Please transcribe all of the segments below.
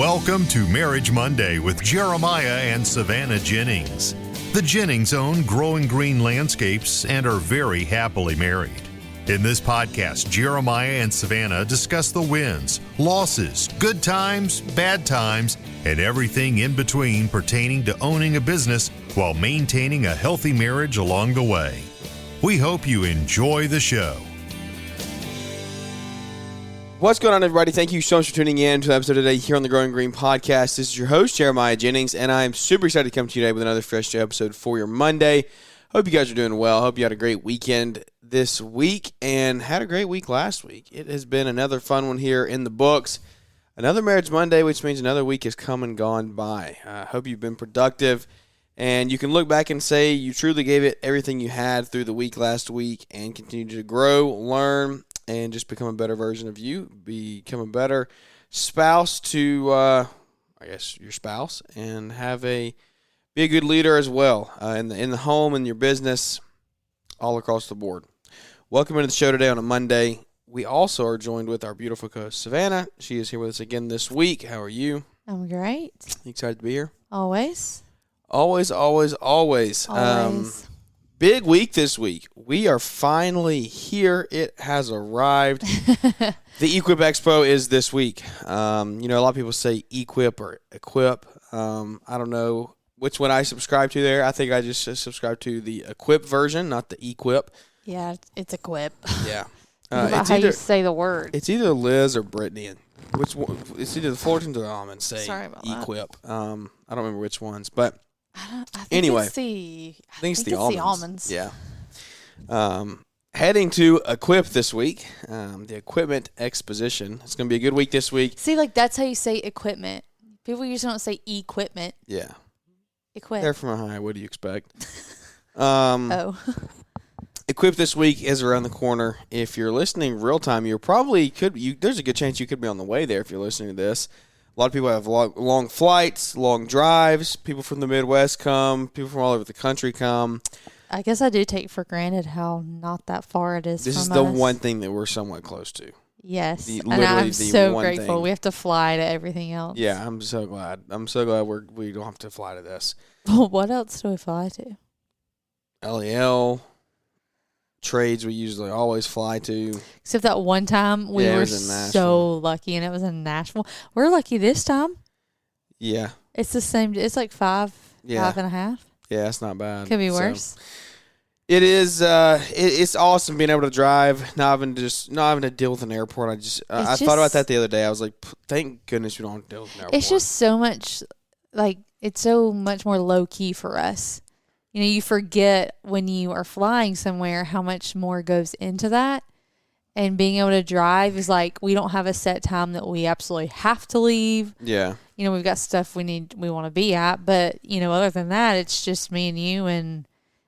Welcome to Marriage Monday with Jeremiah and Savannah Jennings. The Jennings own Growing Green Landscapes and are very happily married. In this podcast, Jeremiah and Savannah discuss the wins, losses, good times, bad times, and everything in between pertaining to owning a business while maintaining a healthy marriage along the way. We hope you enjoy the show. What's going on, everybody? Thank you so much for tuning in to the episode today here on the Growing Green Podcast. This is your host, Jeremiah Jennings, and I'm super excited to come to you today with another fresh episode for your Monday. Hope you guys are doing well. Hope you had a great weekend this week and had a great week last week. It has been another fun one here in the books. Another Marriage Monday, which means another week has come and gone by. I hope you've been productive, and you can look back and say you truly gave it everything you had through the week last week and continue to grow, learn, and just become a better version of you, become a better spouse to, your spouse, and be a good leader as well in the home and your business, all across the board. Welcome into the show today on a Monday. We also are joined with our beautiful co-host, Savannah. She is here with us again this week. How are you? I'm great. You excited to be here? Always. Always. Big week this week. We are finally here. It has arrived. The Equip Expo is this week. A lot of people say Equip or Equip. I don't know which one I subscribe to there. I think I just subscribe to the Equip version, not the Equip. Yeah, it's Equip. Yeah. It's how you say the word. It's either Liz or Brittany. Which one? It's either the Fullertons or the Almonds say Equip. I don't remember which ones, but I think anyway, I think it's the almonds. Yeah. Heading to Equip this week, the Equipment Exposition. It's going to be a good week this week. See, that's how you say equipment. People usually don't say equipment. Yeah. Equip. They're from Ohio. What do you expect? Equip this week is around the corner. If you're listening real time, there's a good chance you could be on the way there if you're listening to this. A lot of people have long flights, long drives. People from the Midwest come. People from all over the country come. I guess I do take for granted how not that far it is. This is the one thing that we're somewhat close to. Yes, and I'm so grateful. We have to fly to everything else. Yeah, I'm so glad. We don't have to fly to this. Well, what else do we fly to? LEL. Trades we usually always fly to. Except that one time we were so lucky, and it was in Nashville. We're lucky this time. Yeah. It's the same. It's like 5 and a half. Yeah, it's not bad. Could be worse. It is. It's awesome being able to drive, not having to deal with an airport. I thought about that the other day. I was like, thank goodness we don't have to deal with an airport. It's just so much, it's so much more low key for us. You forget when you are flying somewhere how much more goes into that. And being able to drive is we don't have a set time that we absolutely have to leave. Yeah. We've got stuff we want to be at. But, other than that, it's just me and you, and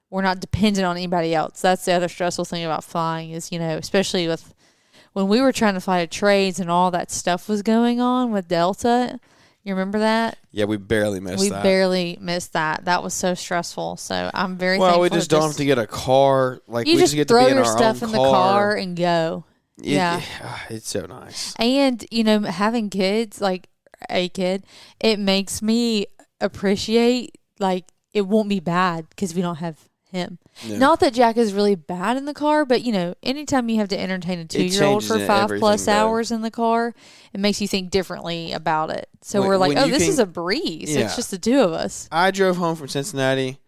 we're not dependent on anybody else. That's the other stressful thing about flying is, especially with when we were trying to fly to trades and all that stuff was going on with Delta. You remember that? Yeah, we barely missed that. We barely missed that. That was so stressful. So I'm very thankful. Well, we just don't have to get a car. You just get to be in our own car. Throw your stuff in the car and go. Yeah. It's so nice. And, having kids, a kid, it makes me appreciate, it won't be bad because we don't have him. Yeah. Not that Jack is really bad in the car, but, anytime you have to entertain a 2-year-old for 5+ hours in the car, it makes you think differently about it. So we're like, this is a breeze. Yeah. It's just the two of us. I drove home from Cincinnati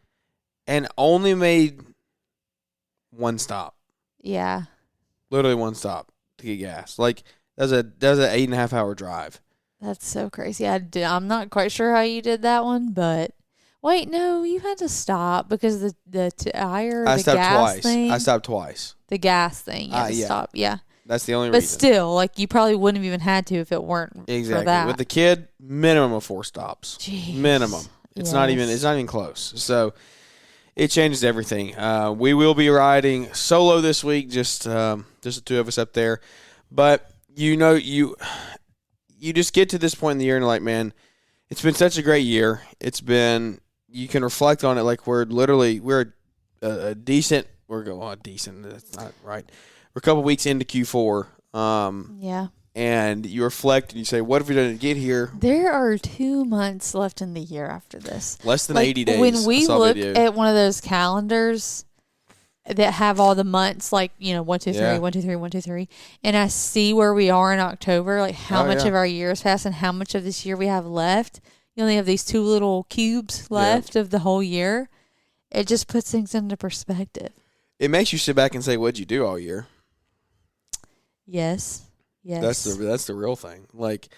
and only made one stop. Yeah. Literally one stop to get gas. That was an 8.5 hour drive. That's so crazy. I'm not quite sure how you did that one, but... Wait, no, you had to stop because the tire, the gas thing. I stopped twice. The gas thing, you had to stop. Yeah. That's the only reason. But still, you probably wouldn't have even had to if it weren't for that. With the kid, minimum of 4 stops. Jeez. Minimum. It's not even close. So it changes everything. We will be riding solo this week, just the two of us up there. But you just get to this point in the year and you're like, man, it's been such a great year. You can reflect on it we're a decent. Decent. That's not right. We're a couple weeks into Q4. Yeah. and you reflect and you say, what have we done to get here? There are 2 months left in the year after this. Less than 80 days. When we look at one of those calendars that have all the months, like, 1, 2, 3, 1, 2, 3, 1, 2, 3, and I see where we are in October, like how much of our year has passed and how much of this year we have left. You only have these 2 little cubes left of the whole year. It just puts things into perspective. It makes you sit back and say, what'd you do all year? Yes. That's the real thing. Like,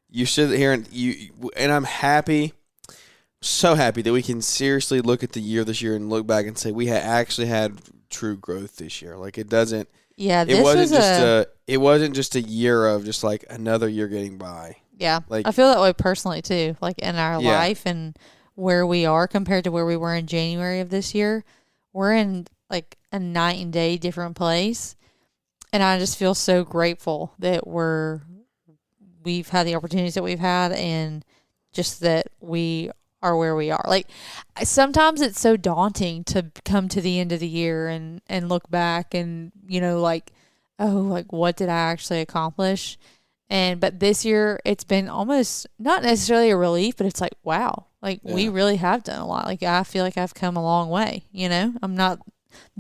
you sit here and I'm happy, so happy that we can seriously look at the year this year and look back and say we actually had true growth this year. Like, it doesn't. Yeah, it wasn't just a year of just like another year getting by. Yeah, like, I feel that way personally too. Like in our life and where we are compared to where we were in January of this year, we're in like a night and day different place. And I just feel so grateful that we've had the opportunities that we've had, and just that we are where we are. Like, sometimes it's so daunting to come to the end of the year and look back and, like, oh, like, what did I actually accomplish? But this year it's been almost not necessarily a relief, but it's like, wow, like we really have done a lot. Like, I feel like I've come a long way, I'm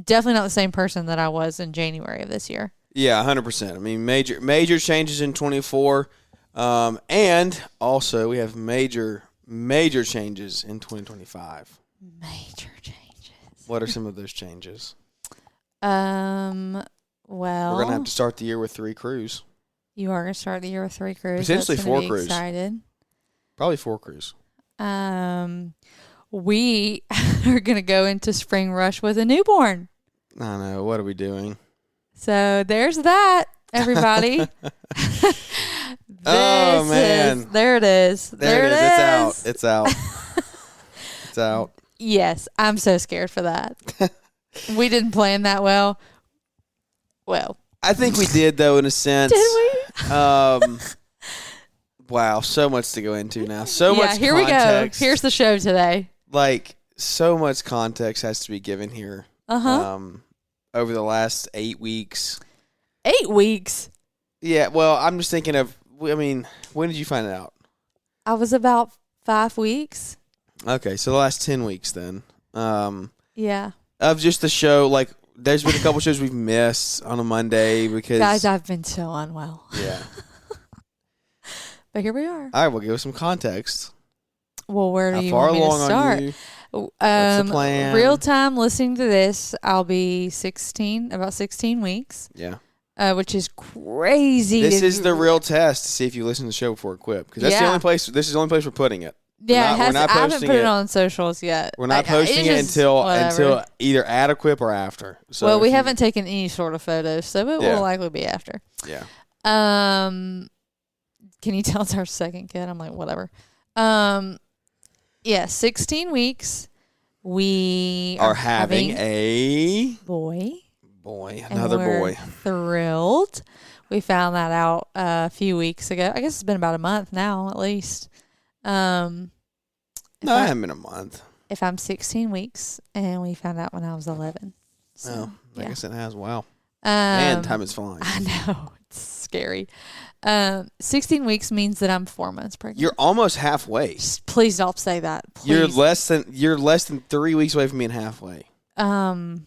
definitely not the same person that I was in January of this year. Yeah, 100%. I mean, major changes in 24, and also we have major changes in 2025. Major changes. What are some of those changes? Well, we're gonna have to start the year with 3 crews. You are gonna start the year with 3 crews. Potentially 4 crews. Excited. Probably 4 crews. We are gonna go into spring rush with a newborn. I know. What are we doing? So there's that, everybody. Oh, man. There it is. There it is. It's out. It's out. Yes, I'm so scared for that. We didn't plan that well. Well, I think we did, though, in a sense. Did we? Wow, so much to go into now. So much context. Here we go. Here's the show today. Like, so much context has to be given here. Over the last 8 weeks. 8 weeks? Yeah, well, I'm just thinking of, I mean, when did you find out? I was about 5 weeks. Okay, so the last 10 weeks then. Yeah. Of just the show, like, there's been a couple shows we've missed on a Monday because... Guys, I've been so unwell. Yeah. But here we are. All right, well, give us some context. Well, where do you want me to start? What's the plan? Real time listening to this, I'll be about 16 weeks. Yeah. Which is crazy. This is the real test to see if you listen to the show before it quit. Because that's the only place, this is the only place we're putting it. Yeah, I haven't put it on socials yet. We're not posting it until either at Equip or after. So well, we haven't taken any sort of photos, so it will likely be after. Yeah. Can you tell it's our second kid? I'm like, whatever. 16 weeks. We are having a boy. Another boy. Thrilled. We found that out a few weeks ago. I guess it's been about a month now, at least. No, it hasn't been a month. If I'm 16 weeks, and we found out when I was 11. So, I guess it has. Wow. And time is flying. I know. It's scary. 16 weeks means that I'm 4 months pregnant. You're almost halfway. Please don't say that. Please. You're less than 3 weeks away from being halfway. No.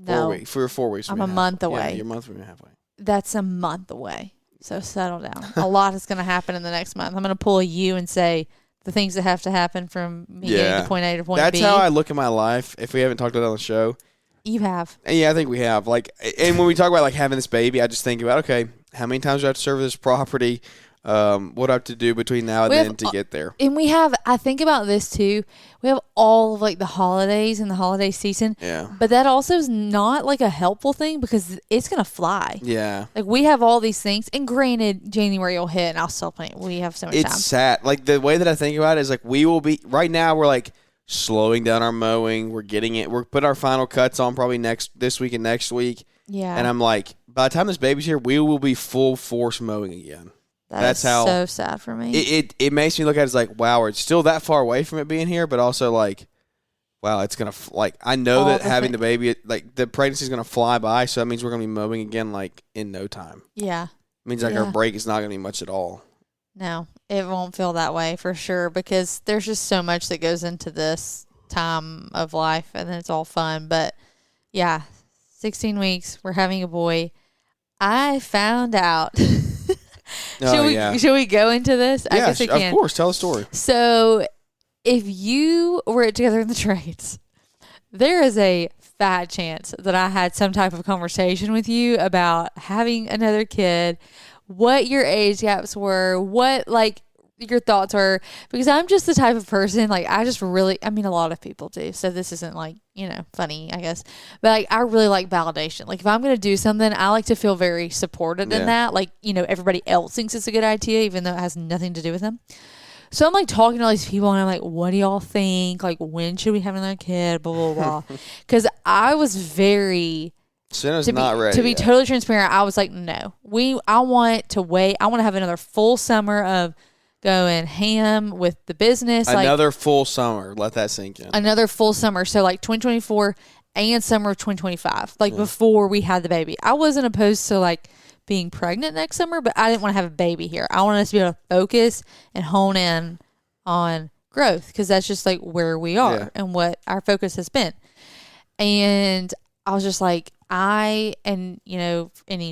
4 weeks. For 4 weeks. I'm a month away. Yeah, you're a month from being halfway. That's a month away. So settle down. A lot is going to happen in the next month. I'm going to pull you and say the things that have to happen from me getting to point A to point B. That's how I look at my life. If we haven't talked about it on the show. You have. And yeah, I think we have. Like, and when we talk about like having this baby, I just think about, okay, how many times do I have to serve this property? What do I have to do between now and then to get there? And I think about this too. We have all of like the holidays and the holiday season. Yeah. But that also is not like a helpful thing because it's going to fly. Yeah. Like we have all these things. And granted, January will hit and I'll still play. We have so much time. It's sad. Like the way that I think about it is like we will be, right now we're like slowing down our mowing. We're getting it. We're putting our final cuts on probably this week and next week. Yeah. And I'm like, by the time this baby's here, we will be full force mowing again. That's how so sad for me. It makes me look at it as like, wow, it's still that far away from it being here, but also like, wow, it's gonna I know that having the baby, like the pregnancy is gonna fly by, so that means we're gonna be mowing again like in no time. Yeah, means like our break is not going to be much at all. No, it won't feel that way for sure because there's just so much that goes into this time of life and it's all fun. But yeah, 16 weeks, we're having a boy. I found out. Should we go into this? Yeah, I guess we can. Of course. Tell a story. So if you were together in the trades, there is a fat chance that I had some type of conversation with you about having another kid, what your age gaps were, what like your thoughts were, because I'm just the type of person, like I mean a lot of people do, so this isn't like, funny, I guess, but like I really like validation. Like if I'm going to do something, I like to feel very supported in that, like, everybody else thinks it's a good idea, even though it has nothing to do with them. So I'm like talking to all these people and I'm like, what do y'all think? Like, when should we have another kid? Blah, blah, blah. Because I was very... Senna's not ready. To be totally transparent, I was like, no. I want to wait. I want to have another full summer of going ham with the business. Another full summer. Let that sink in. Another full summer. So like 2024 and summer of 2025. Like before we had the baby. I wasn't opposed to like being pregnant next summer, but I didn't want to have a baby here. I wanted us to be able to focus and hone in on growth because that's just like where we are and what our focus has been. And I was just like, any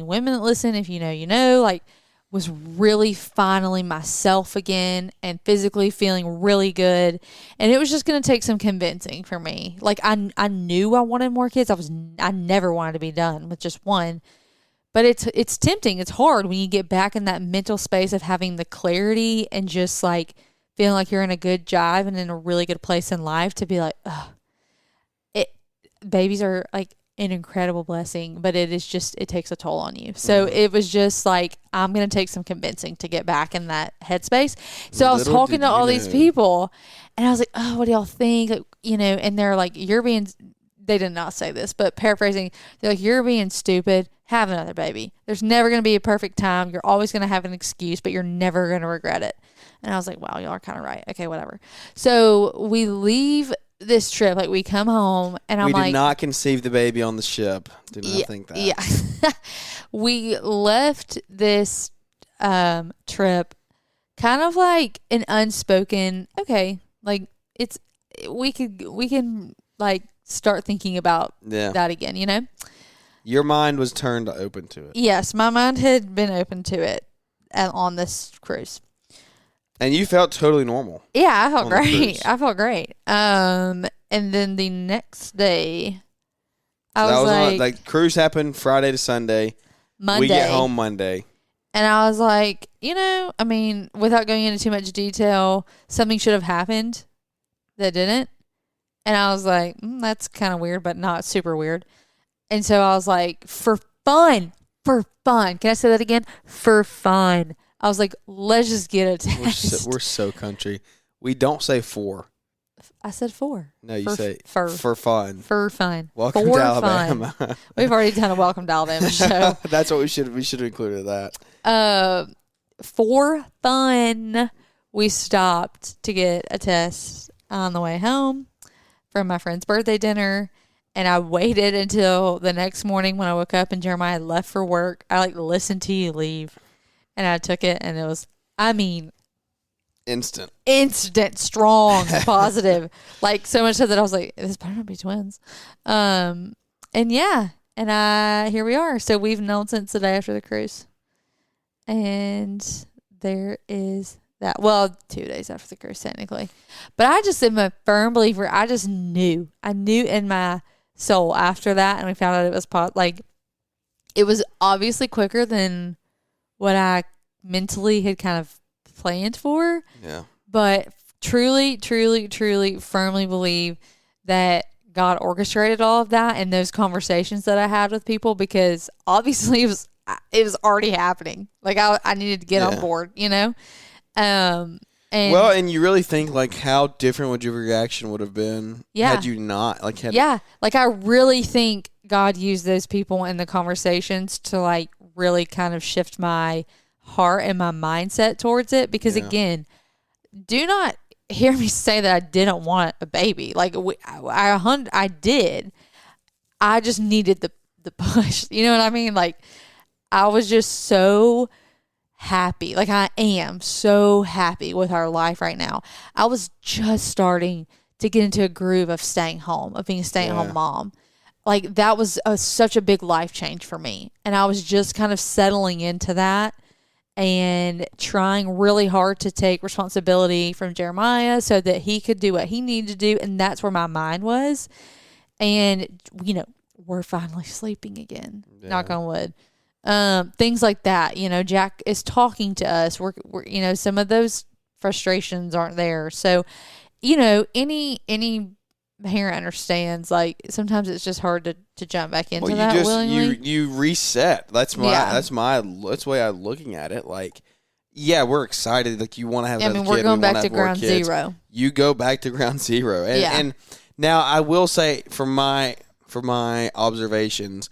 women that listen, if like was really finally myself again and physically feeling really good. And it was just going to take some convincing for me. Like I knew I wanted more kids. I never wanted to be done with just one. But it's tempting. It's hard when you get back in that mental space of having the clarity and just like feeling like you're in a good jive and in a really good place in life to be like, babies are like an incredible blessing, but it takes a toll on you. So it was just like, I'm going to take some convincing to get back in that headspace. So I was talking to all these people and I was like, oh, what do y'all think? Like, and they're like, they did not say this, but paraphrasing, they're like, you're being stupid. Have another baby. There's never going to be a perfect time. You're always going to have an excuse, but you're never going to regret it. And I was like, wow, y'all are kind of right. Okay, whatever. So we leave this trip, like we come home and I'm like, we did not conceive the baby on the ship. Do not think that. Yeah. We left this trip kind of like an unspoken, okay, like we can like start thinking about that again, Your mind was turned open to it. Yes, my mind had been open to it on this cruise. And you felt totally normal. Yeah, I felt great. And then the next day, I was like, cruise happened Friday to Sunday. Monday. We get home Monday. And I was like, I mean, without going into too much detail, something should have happened that didn't. And I was like, that's kind of weird, but not super weird. And so I was like, for fun. Can I say that again? For fun. I was like, let's just get a test. We're so country. We don't say for. I said for. No, you say for fun. For fun. Welcome to Alabama. We've already done a Welcome to Alabama show. That's what we should have included that. For fun, we stopped to get a test on the way home from my friend's birthday dinner. And I waited until the next morning when I woke up and Jeremiah left for work. I listened to you leave. And I took it and it was, instant, strong, positive. Like so much so that I was like, this better not be twins. And yeah. And here we are. So we've known since the day after the cruise. And there is that. Well, 2 days after the cruise, technically. But I just am a firm believer. I just knew. I knew in my soul after that. And we found out it was it was obviously quicker than what I mentally had kind of planned for. Yeah. But truly, truly, truly firmly believe that God orchestrated all of that and those conversations that I had with people because obviously it was already happening. Like I needed to get on board, And you really think like how different would your reaction would have been had you not like like I really think God used those people in the conversations to like really kind of shift my heart and my mindset towards it because again, do not hear me say that I didn't want a baby. Like I did. I just needed the push. You know what I mean? Like I was just so happy. Like, I am so happy with our life right now. I was just starting to get into a groove of staying home, of being a stay-at-home mom. Like, that was such a big life change for me. And I was just kind of settling into that and trying really hard to take responsibility from Jeremiah so that he could do what he needed to do. And that's where my mind was. And, you know, we're finally sleeping again. Yeah. Knock on wood. Things like that. You know, Jack is talking to us. We're you know, some of those frustrations aren't there. So, you know, any parent understands, like, sometimes it's just hard to jump back into that willingly. You reset. That's the way I'm looking at it. Like, yeah, we're excited. Like, you want to have another kid. We're going back to ground zero. You go back to ground zero. And now I will say, from my observations,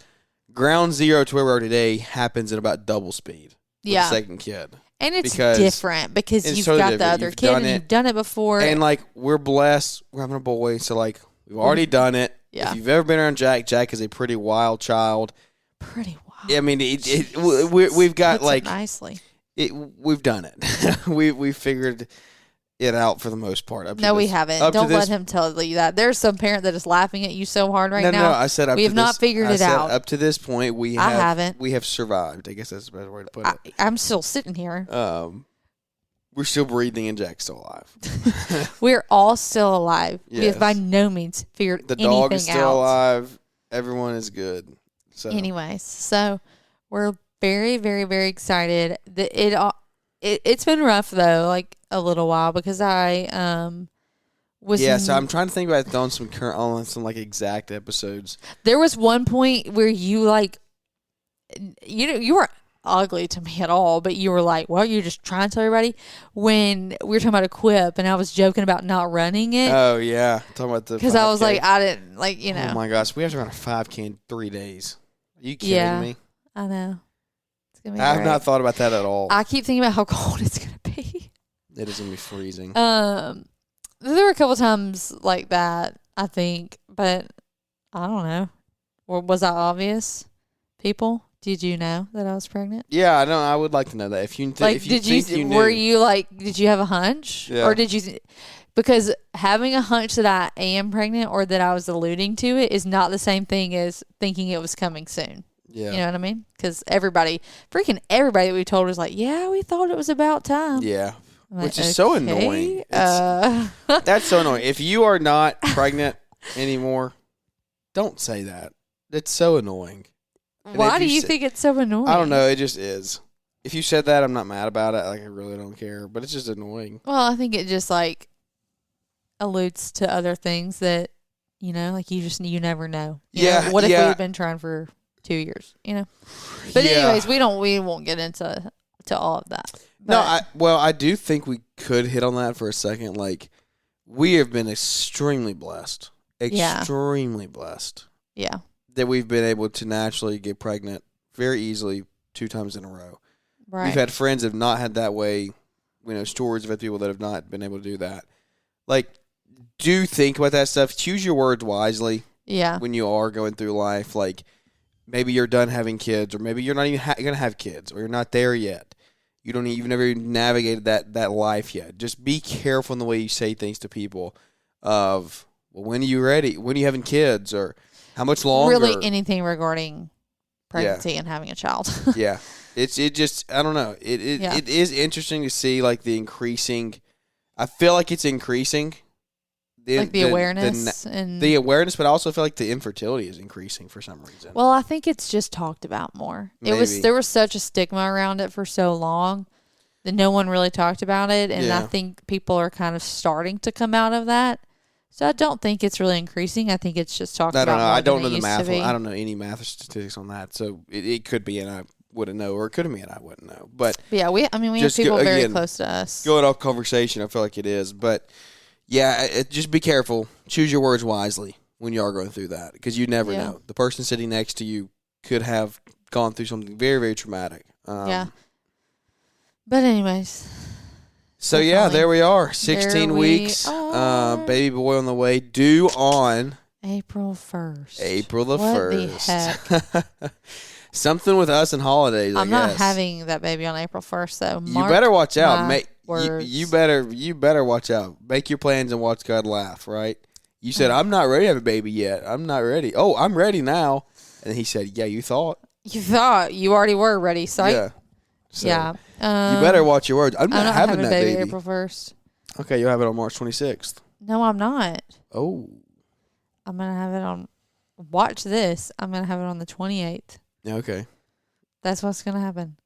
ground zero to where we are today happens at about double speed. With the second kid. And it's different because you've got the other kid and you've done it before. And, like, we're blessed. We're having a boy. So, like, we've already done it. Yeah. If you've ever been around Jack is a pretty wild child. Pretty wild. I mean, we've got, like. Nicely. We've done it. we figured it out for the most part. We haven't. Don't let him tell you that. There's some parent that is laughing at you so hard right now. No, I said we have not figured it out. Up to this point, we have survived. I guess that's the better way to put it. I'm still sitting here. We're still breathing, and Jack's still alive. We're all still alive. Yes. We have by no means figured anything out. The dog is still alive. Everyone is good. So, anyways, so we're very, very, very excited. It's been rough though, like a little while, because I was. Yeah, so I'm trying to think about on some like exact episodes. There was one point where you you weren't ugly to me at all, but you were like, well, you're just trying to tell everybody, when we were talking about a quip and I was joking about not running it. Oh yeah, talking about the, because I was like, I didn't, like, you know. Oh my gosh, we have to run a 5K in 3 days. Are you kidding me? I know. I have not thought about that at all. I keep thinking about how cold it's going to be. It is going to be freezing. There were a couple times like that, I think, but I don't know. Was that obvious? People, did you know that I was pregnant? Yeah, I know. I would like to know that. If you knew. Were you like, did you have a hunch? Yeah. Or did you? Because having a hunch that I am pregnant or that I was alluding to it is not the same thing as thinking it was coming soon. Yeah. You know what I mean? Because everybody that we told was like, yeah, we thought it was about time. Yeah. Which is so annoying. That's so annoying. If you are not pregnant anymore, don't say that. It's so annoying. And why do you think it's so annoying? I don't know. It just is. If you said that, I'm not mad about it. Like, I really don't care. But it's just annoying. Well, I think it just, like, alludes to other things that, you know, like, you never know. You know, what if we've been trying for 2 years, you know? But anyways, we won't get into all of that. But no, I do think we could hit on that for a second. Like, we have been extremely blessed. Extremely blessed. Yeah. That we've been able to naturally get pregnant very easily 2 times in a row. Right. We've had friends that have not had that way. You know, stories of people that have not been able to do that. Like, do think about that stuff. Choose your words wisely. Yeah. When you are going through life, like, maybe you're done having kids, or maybe you're not even going to have kids, or you're not there yet. You've never even navigated that life yet. Just be careful in the way you say things to people. Of, well, when are you ready? When are you having kids? Or how much longer? Really, anything regarding pregnancy and having a child. Yeah, it just, I don't know. It is interesting to see, like, the increasing. I feel like it's increasing. The awareness and the awareness, but I also feel like the infertility is increasing for some reason. Well, I think it's just talked about more. Maybe. There was such a stigma around it for so long that no one really talked about it, and I think people are kind of starting to come out of that. So I don't think it's really increasing. I think it's just talked about. I don't know the math. I don't know any math or statistics on that. So it could be, and I wouldn't know, or it could have been, and I wouldn't know. But yeah, we have people very close to us. Going off conversation, I feel like it is, but. Yeah, just be careful. Choose your words wisely when you are going through that, because you never know. The person sitting next to you could have gone through something very, very traumatic. Yeah. But anyways. So, there we are. 16 weeks. Baby boy on the way. Due on April 1st. April the 1st. What the heck? Something with us and holidays. I'm I not guess. having that baby on April 1st, though. You better watch out. Words. You better watch out. Make your plans and watch God laugh. Right? You said I'm not ready to have a baby yet. I'm not ready. Oh, I'm ready now. And he said, "Yeah, you thought. You thought you already were ready, so Yeah. So yeah. You better watch your words. I'm not having that baby. April 1st. Okay, you'll have it on March 26th. No, I'm not. Oh. I'm gonna have it on. Watch this. I'm gonna have it on the 28th. Okay. That's what's going to happen.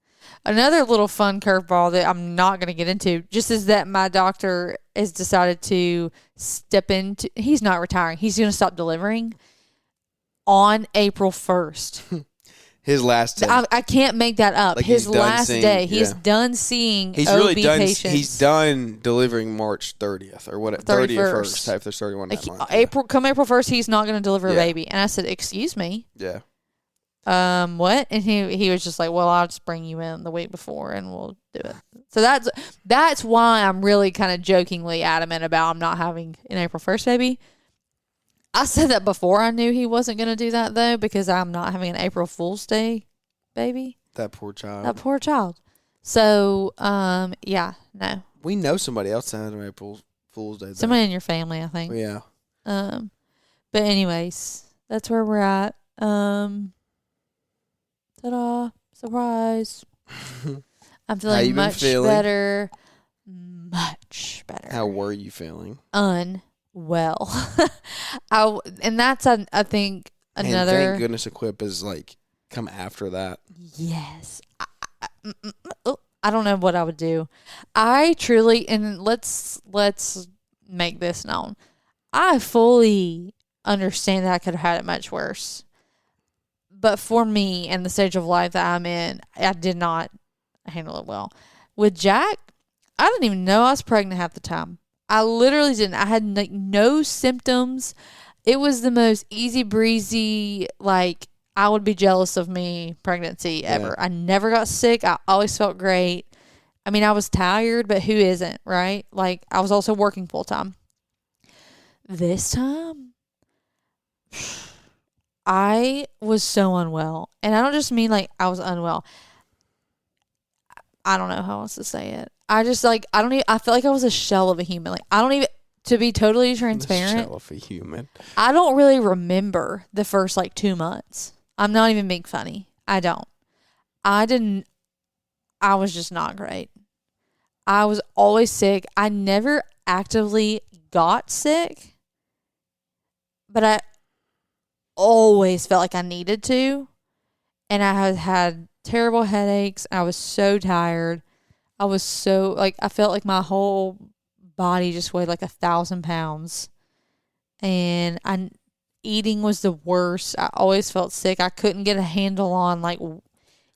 Another little fun curveball that I'm not going to get into just is that my doctor has decided to step into, he's not retiring. He's going to stop delivering on April 1st. His last day. I can't make that up. Like his last day. He's yeah. done seeing He's OB really done. patients. He's done delivering March 30th or whatever. 31st. If there's 31 that month. Come April 1st, he's not going to deliver a Yeah. baby. And I said, excuse me. Yeah. What? And he was just like, well, I'll just bring you in the week before and we'll do it. So that's why I'm really kind of jokingly adamant about I'm not having an April 1st baby. I said that before I knew he wasn't going to do that, though, because I'm not having an April Fool's Day baby. That poor child. That poor child. So, yeah, no. We know somebody else that had an April Fool's Day. Somebody in your family, I think. Yeah. But anyways, that's where we're at. Ta-da. Surprise. I'm feeling much better. Much better. How were you feeling? Unwell. And that's, I think, another. And thank goodness Equip is like come after that. Yes. I don't know what I would do. I truly, and let's make this known. I fully understand that I could have had it much worse. But for me and the stage of life that I'm in, I did not handle it well. With Jack, I didn't even know I was pregnant half the time. I literally didn't. I had like no symptoms. It was the most easy breezy, like I would be jealous of me pregnancy ever. Yeah. I never got sick. I always felt great. I mean, I was tired, but who isn't, right? Like I was also working full time. This time, I was so unwell. And I don't just mean like I was unwell. I don't know how else to say it. I just like, I feel like I was a shell of a human. Like I don't even, to be totally transparent. Shell of a human. I don't really remember the first like 2 months. I'm not even being funny. I don't. I was just not great. I was always sick. I never actively got sick, but I always felt like I needed to. And I had terrible headaches. I was so tired. I was so, like, I felt like my whole body just weighed like 1,000 pounds. And eating was the worst. I always felt sick. I couldn't get a handle on, like,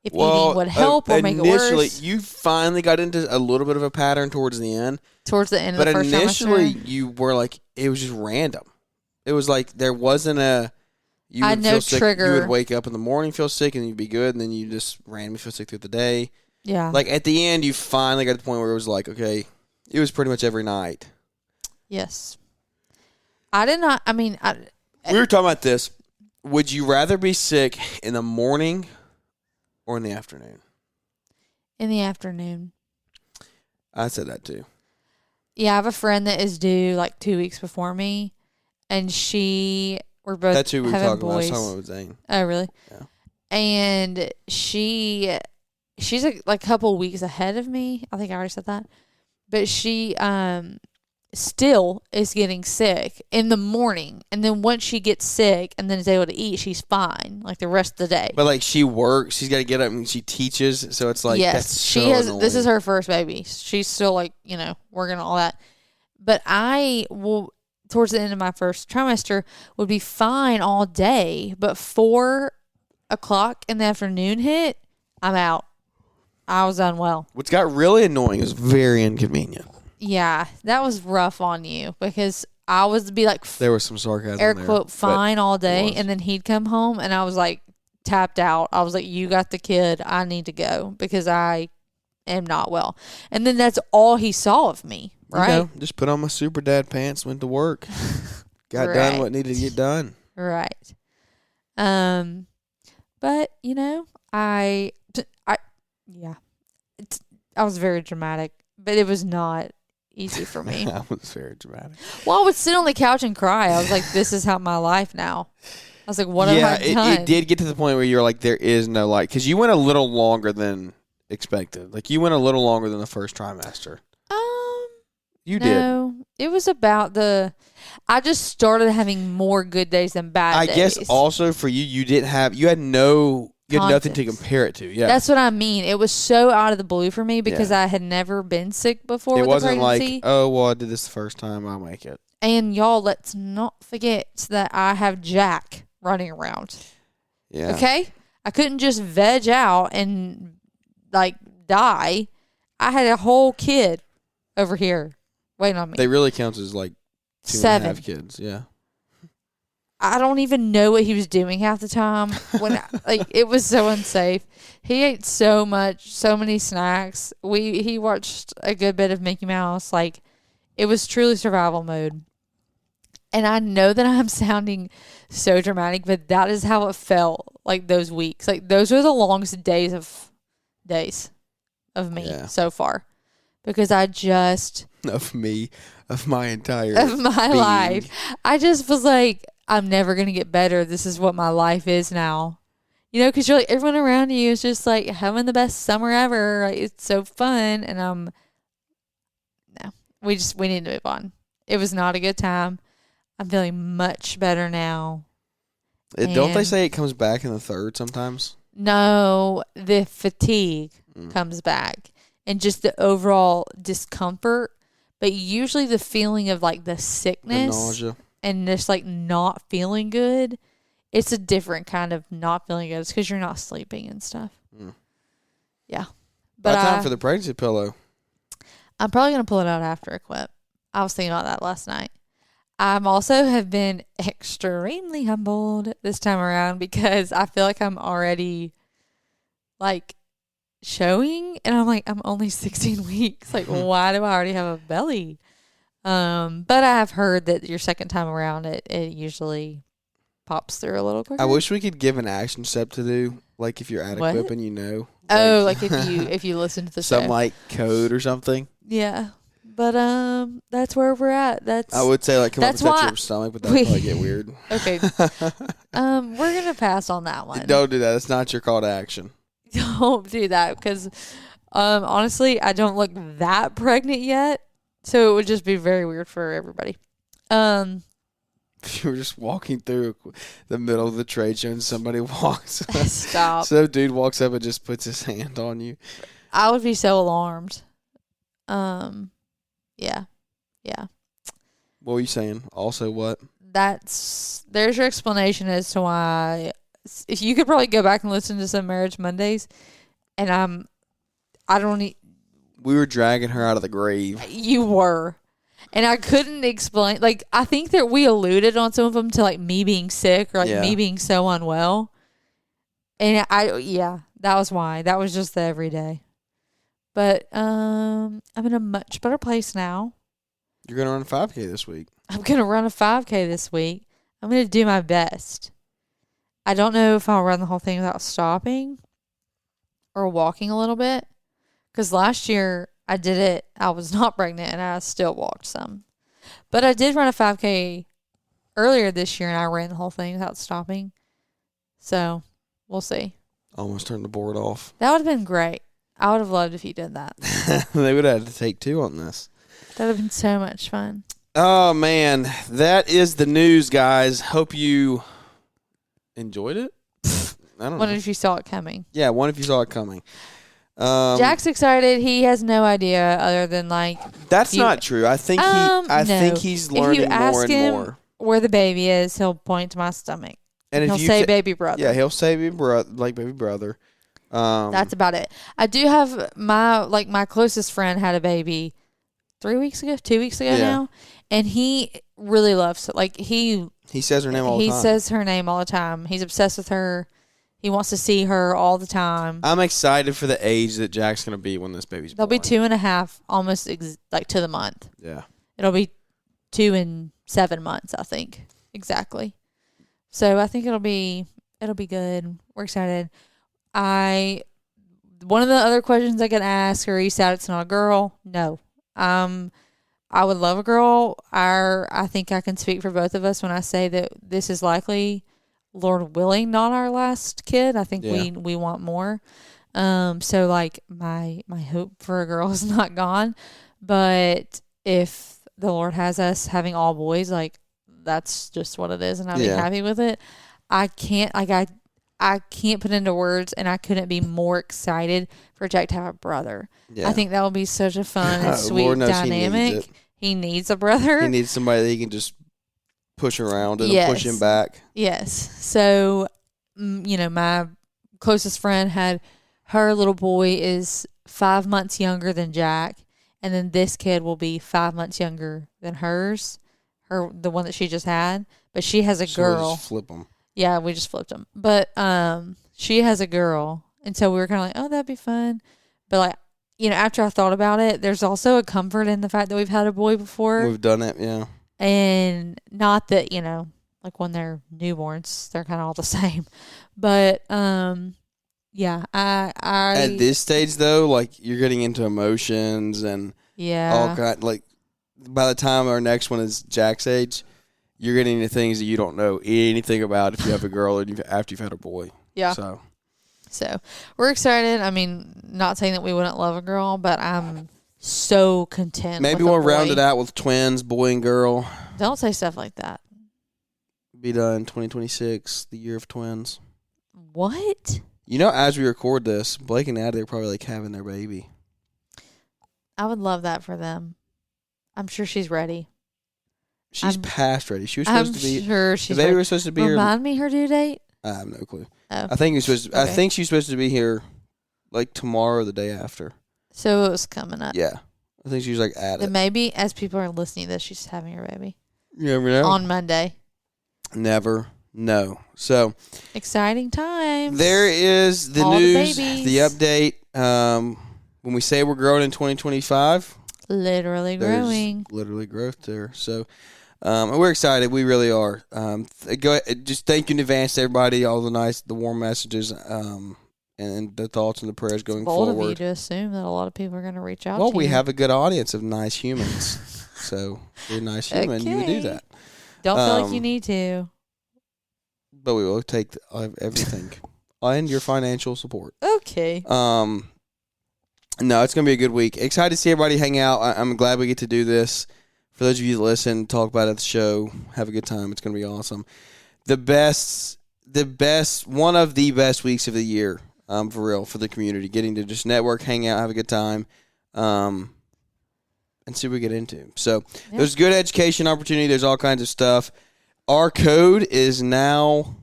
if eating would help or make it worse. Initially, you finally got into a little bit of a pattern towards the end. Towards the end of the first trimester. But initially, you were like, it was just random. It was like there wasn't a... You would feel sick. Trigger. You would wake up in the morning, feel sick, and you'd be good, and then you just randomly feel sick through the day. Yeah. Like, at the end, you finally got to the point where it was like, okay, it was pretty much every night. Yes. I did not, I mean... we were talking about this. Would you rather be sick in the morning or in the afternoon? In the afternoon. I said that, too. Yeah, I have a friend that is due, like, 2 weeks before me, and we're both That's who we were having talking boys. about. I was talking about Zane. Oh, really? Yeah. And she's like a couple weeks ahead of me. I think I already said that. But she still is getting sick in the morning. And then once she gets sick and then is able to eat, she's fine, like the rest of the day. But, like, she works. She's got to get up and she teaches. So it's like, yes, that's she so has. annoying. This is her first baby. She's still, like, working on all that. But I will... towards the end of my first trimester would be fine all day, but 4 o'clock in the afternoon hit, I'm out. I was unwell. What's got really annoying is very inconvenient. Yeah, that was rough on you because I was to be like, there was some sarcasm air there, quote, fine all day, and then he'd come home and I was like tapped out. I was like, you got the kid. I need to go because I am not well. And then that's all he saw of me. Right. Just put on my super dad pants, went to work, got right. done what needed to get done. Right. But, Yeah. I was very dramatic, but it was not easy for me. I was very dramatic. Well, I would sit on the couch and cry. I was like, this is how my life now. I was like, what have I done? It did get to the point where you were like, there is no light. Because you went a little longer than expected. Like, you went a little longer than the first trimester. You did. No, it was about I just started having more good days than bad days. I guess also for you, you had nothing to compare it to. Yeah. That's what I mean. It was so out of the blue for me because I had never been sick before with the pregnancy. It wasn't like, oh, well, I did this the first time, I'll make it. And y'all, let's not forget that I have Jack running around. Yeah. Okay? I couldn't just veg out and, like, die. I had a whole kid over here waiting on me. They really count as, like, 2.5 kids. Yeah. I don't even know what he was doing half the time. It was so unsafe. He ate so many snacks. He watched a good bit of Mickey Mouse. Like, it was truly survival mode. And I know that I'm sounding so dramatic, but that is how it felt. Like those weeks, like those were the longest days of me so far, because I just of my entire life. I just was like, I'm never going to get better. This is what my life is now. You know, because you're like, everyone around you is just like having the best summer ever. Like, it's so fun. And we need to move on. It was not a good time. I'm feeling much better now. Don't they say it comes back in the third sometimes? No, the fatigue comes back and just the overall discomfort. But usually the feeling of like the sickness. The nausea. And just like not feeling good, it's a different kind of not feeling good. It's because you're not sleeping and stuff. Yeah. But time for the pregnancy pillow. I'm probably going to pull it out after I quit. I was thinking about that last night. I'm also have been extremely humbled this time around because I feel like I'm already like showing, and I'm like, I'm only 16 weeks. Like, why do I already have a belly? But I have heard that your second time around, it usually pops through a little quicker. I wish we could give an action step to do, like if you're at Equip and you know. Oh, like if you listen to the show. Some like code or something. Yeah. But that's where we're at. I would say like come up and touch your stomach, but that'd probably get weird. Okay. We're gonna pass on that one. Don't do that. That's not your call to action. Don't do that because honestly, I don't look that pregnant yet. So it would just be very weird for everybody. If you were just walking through the middle of the trade show and somebody walks. Stop. So dude walks up and just puts his hand on you. I would be so alarmed. Yeah. What were you saying? Also what? There's your explanation as to why. If you could probably go back and listen to some Marriage Mondays, and we were dragging her out of the grave. You were. And I couldn't explain. Like, I think that we alluded on some of them to, like, me being sick or, like, me being so unwell. And that was why. That was just the everyday. But I'm in a much better place now. You're going to run a 5K this week. I'm going to run a 5K this week. I'm going to do my best. I don't know if I'll run the whole thing without stopping or walking a little bit. Because last year I did it. I was not pregnant and I still walked some. But I did run a 5K earlier this year and I ran the whole thing without stopping. So we'll see. Almost turned the board off. That would have been great. I would have loved if you did that. They would have had to take 2 on this. That would have been so much fun. Oh, man. That is the news, guys. Hope you enjoyed it. I don't know. Wonder if you saw it coming. Yeah, wonder if you saw it coming. Jack's excited. He has no idea other than like. That's not true. I think think he's learning more and more. Where the baby is, he'll point to my stomach. And he'll say baby brother. Yeah, he'll say baby brother. That's about it. I do have my closest friend had a baby 2 weeks ago now, and he really loves it. Like he says her name all the time. He says her name all the time. He's obsessed with her. He wants to see her all the time. I'm excited for the age that Jack's going to be when this baby's born. They'll be 2.5, almost to the month. Yeah. It'll be 2 and 7 months, I think. Exactly. So I think it'll be good. We're excited. one of the other questions I could ask, are you sad it's not a girl? No. I would love a girl. I think I can speak for both of us when I say that this is likely, Lord willing, not our last kid. I think we want more. So like my hope for a girl is not gone, but if the Lord has us having all boys, like that's just what it is, and I'll be happy with it. I can't put into words, and I couldn't be more excited for Jack to have a brother. Yeah. I think that would be such a fun and sweet dynamic. He needs a brother. He needs somebody that he can just push around and push him back. Yes. So, my closest friend had her little boy is 5 months younger than Jack, and then this kid will be 5 months younger than hers, the one that she just had. But she has a girl. We just flip them. Yeah, we just flipped them. But she has a girl, and so we were kind of like, oh, that'd be fun. But like, after I thought about it, there's also a comfort in the fact that we've had a boy before. We've done it, yeah. And not that, like when they're newborns, they're kind of all the same. But, yeah, I at this stage, though, like, you're getting into emotions and all kind, like, by the time our next one is Jack's age, you're getting into things that you don't know anything about if you have a girl or after you've had a boy. Yeah. So we're excited. I mean, not saying that we wouldn't love a girl, but I'm so content. Maybe we'll round it out with twins, boy and girl. Don't say stuff like that. Be done 2026, the year of twins. What? As we record this, Blake and Addie are probably like having their baby. I would love that for them. I'm sure she's ready. She's past ready. She was supposed to be. I'm sure she's ready. Baby was supposed to be Remind me her due date? I have no clue. Oh. I think she's supposed to be here like tomorrow or the day after. So it was coming up. Yeah. I think she's like at it. Then maybe as people are listening to this, she's having her baby. You never know. On Monday. Never know. So exciting times. There is the news, the update. When we say we're growing in 2025, literally growing. Literally growth there. So we're excited. We really are. Go ahead, just thank you in advance to everybody, all the warm messages, and the thoughts and the prayers going forward. It's bold of you to assume that a lot of people are going to reach out to you. Well, we have a good audience of nice humans. So if you're a nice human, you would do that. Don't feel like you need to. But we will take everything and your financial support. Okay. No, it's going to be a good week. Excited to see everybody hang out. I'm glad we get to do this. For those of you that listen, talk about it at the show, have a good time. It's going to be awesome. One of the best weeks of the year, for real, for the community. Getting to just network, hang out, have a good time, and see what we get into. So there's good education opportunity. There's all kinds of stuff. Our code is now,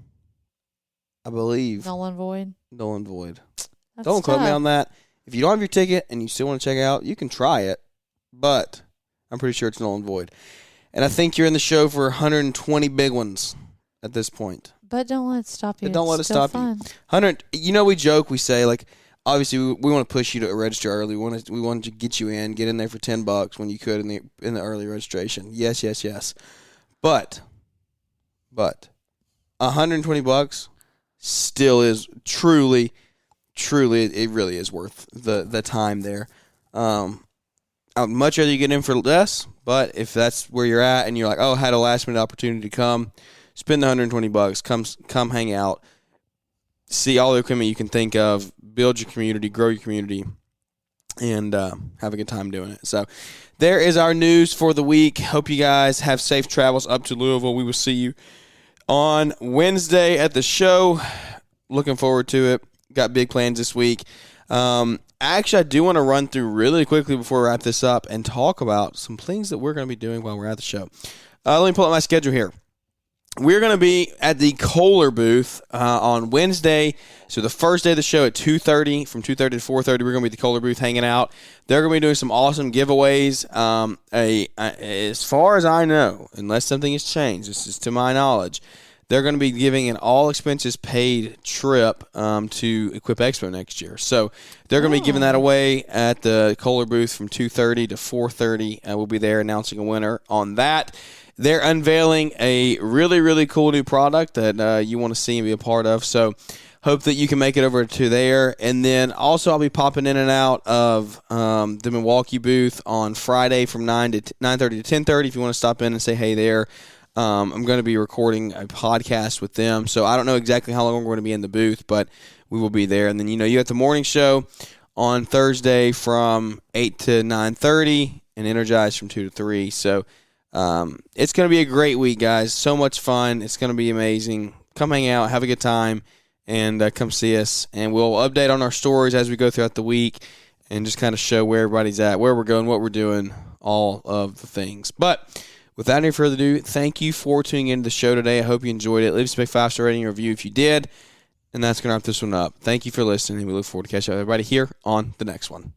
I believe, null and void. That's don't quote me on that. If you don't have your ticket and you still want to check it out, you can try it, but I'm pretty sure it's null and void. And I think you're in the show for 120 big ones at this point. But don't let it stop you. But don't let it stop you. 100. We joke. We say, like, obviously we want to push you to register early. We want to get you in, get in there for $10 when you could in the early registration. Yes. But $120 still is truly, it really is worth the time there. I'd much rather you get in for less, but if that's where you're at and you're like, oh, I had a last minute opportunity to come, spend the $120, come hang out, see all the equipment you can think of, build your community, grow your community, and have a good time doing it. So there is our news for the week. Hope you guys have safe travels up to Louisville. We will see you on Wednesday at the show. Looking forward to it. Got big plans this week. Actually, I do want to run through really quickly before we wrap this up and talk about some things that we're going to be doing while we're at the show. Let me pull up my schedule here. We're going to be at the Kohler booth on Wednesday. So the first day of the show at 2:30, from 2:30 to 4:30, we're going to be at the Kohler booth hanging out. They're going to be doing some awesome giveaways. As far as I know, unless something has changed, this is to my knowledge, they're going to be giving an all-expenses-paid trip to Equip Expo next year. So they're going to be giving that away at the Kohler booth from 2:30 to 4:30. We'll be there announcing a winner on that. They're unveiling a really, really cool new product that you want to see and be a part of. So hope that you can make it over to there. And then also I'll be popping in and out of the Milwaukee booth on Friday from 9:30 to 10:30 if you want to stop in and say hey there. I'm going to be recording a podcast with them, so I don't know exactly how long we're going to be in the booth, but we will be there. And then, you have the morning show on Thursday from 8 to 9:30 and Energize from 2 to 3. So it's going to be a great week, guys. So much fun. It's going to be amazing. Come hang out, have a good time, and come see us. And we'll update on our stories as we go throughout the week and just kind of show where everybody's at, where we're going, what we're doing, all of the things. But without any further ado, thank you for tuning into the show today. I hope you enjoyed it. Leave us a big 5-star rating and review if you did. And that's going to wrap this one up. Thank you for listening. We look forward to catching up with everybody here on the next one.